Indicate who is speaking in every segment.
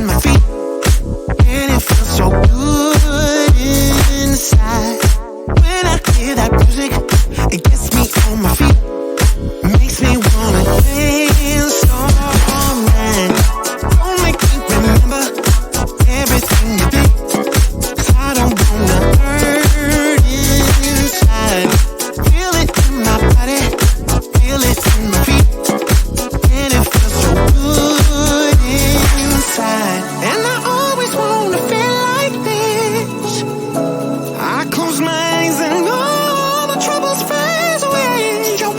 Speaker 1: in my feet, and it feels so good inside. When I hear that music, it gets me on my feet, makes me wanna dance all night. Don't make me remember everything you did, 'cause I don't wanna hurt inside. Feel it in my body, feel it in my feet, and it feels so good inside. And I always wanna feel like this. I close my eyes and all the troubles fade away. You're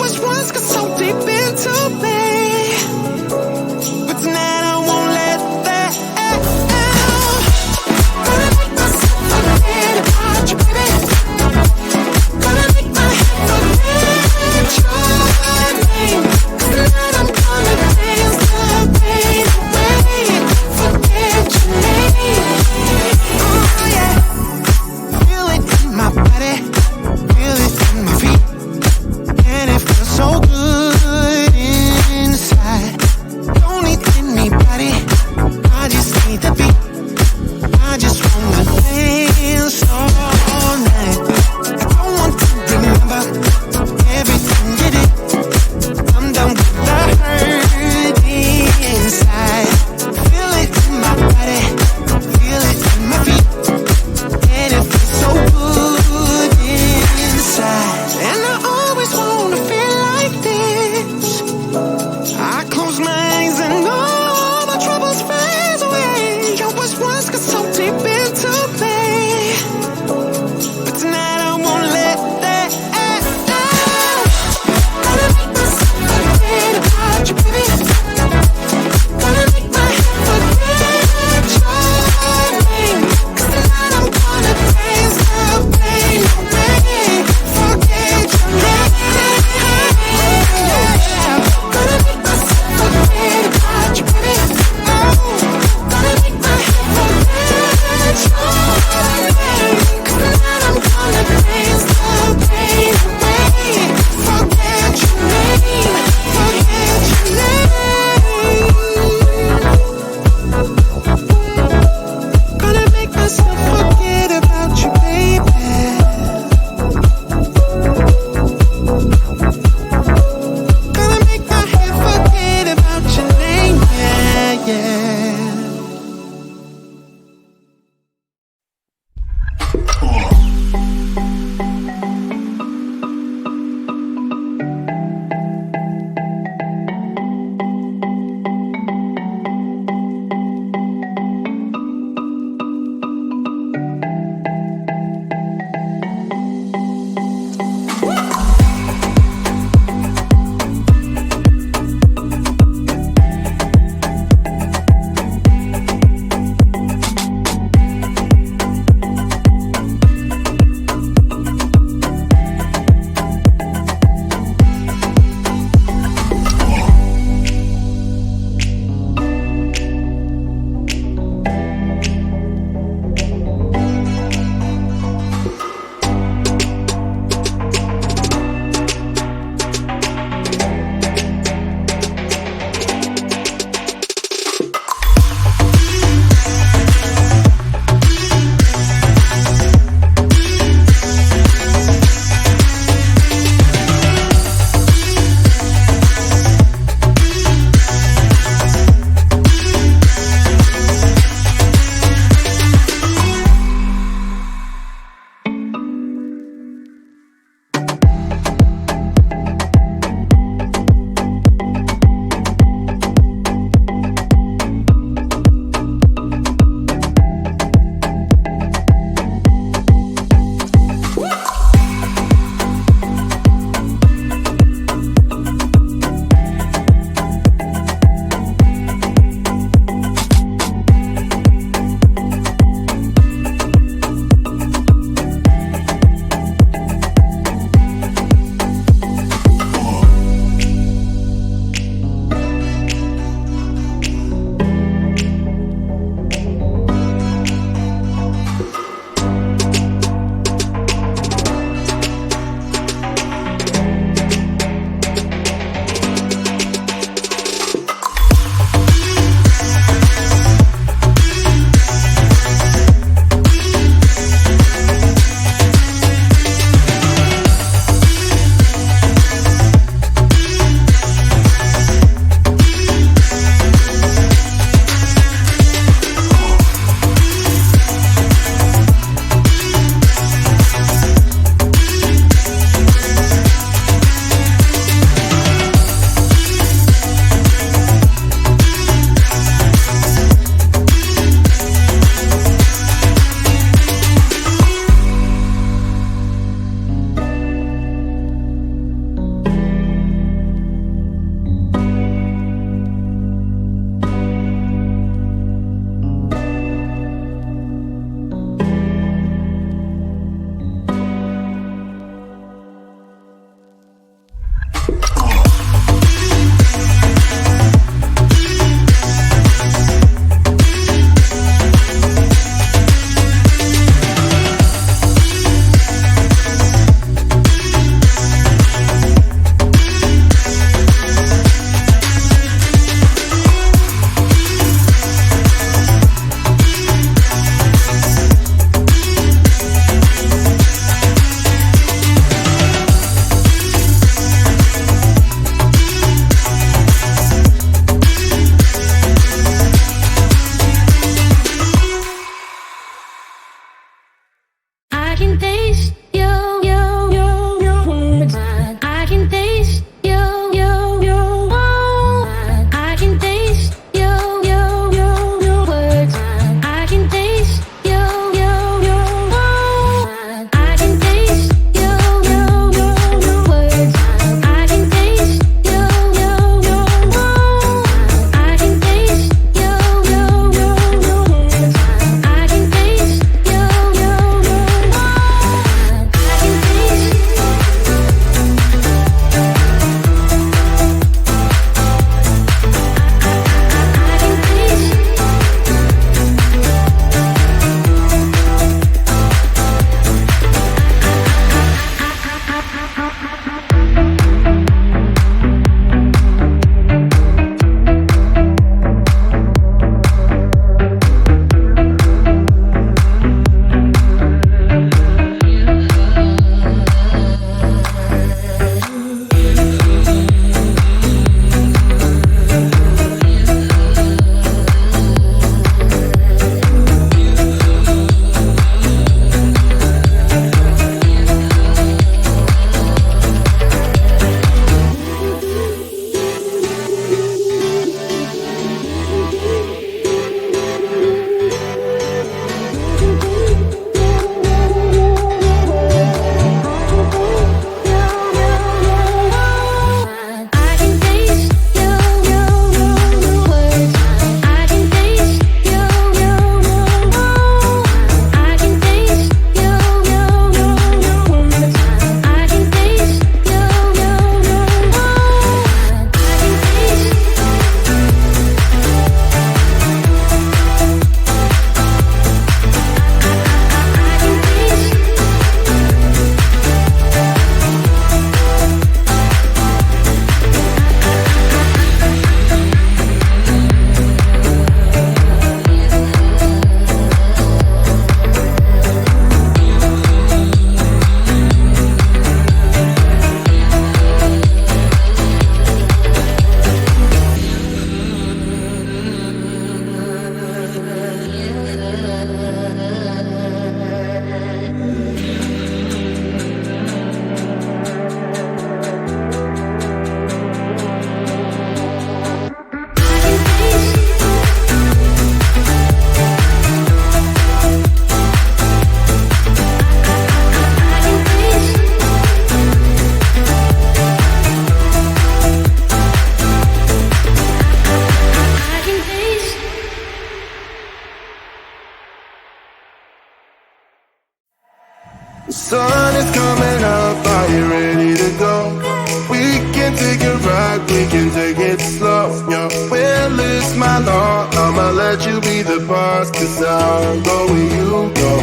Speaker 1: like we can take it slow. Your will is my law, I'ma let you be the boss, 'cause I'll go where you go.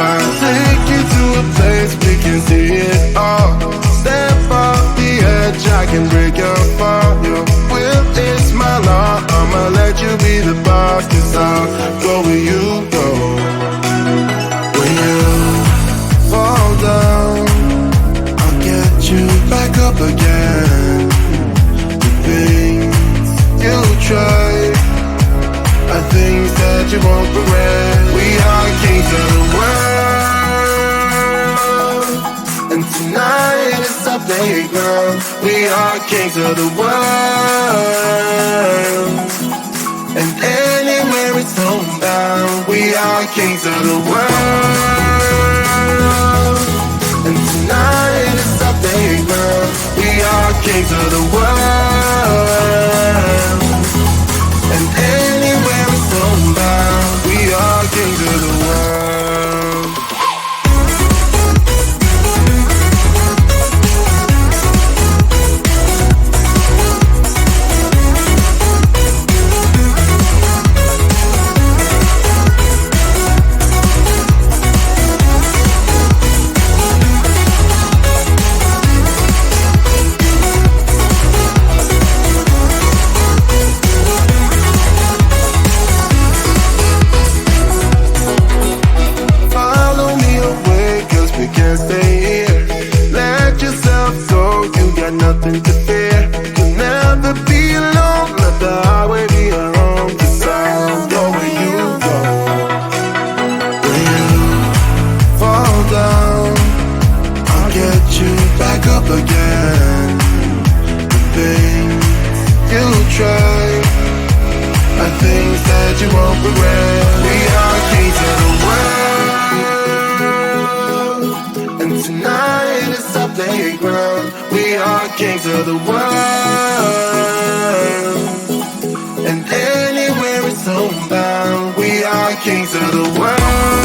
Speaker 1: I'll take you to a place we can see it all. Step off the edge, I can break your fall. Your will is my law, I'ma let you be the boss, 'cause I'll go where you go. When you fall down, I'll get you back up again. The things you tried are things that you won't regret. We are kings of the world, and tonight is our playground. We are kings of the world, and anywhere it's homebound. We are kings of the world, and tonight is our playground. We are kings of the world, and anywhere it's homebound. We are kings of the world. Nothing to fear, you'll never be alone. Let the highway be your home, 'cause I'll go where you go. When you fall down, I'll get you back up again. The things you try are things that you won't regret. We are kings of the world, and tonight is our playground. We are kings of the world, and anywhere it's homebound. We are kings of the world.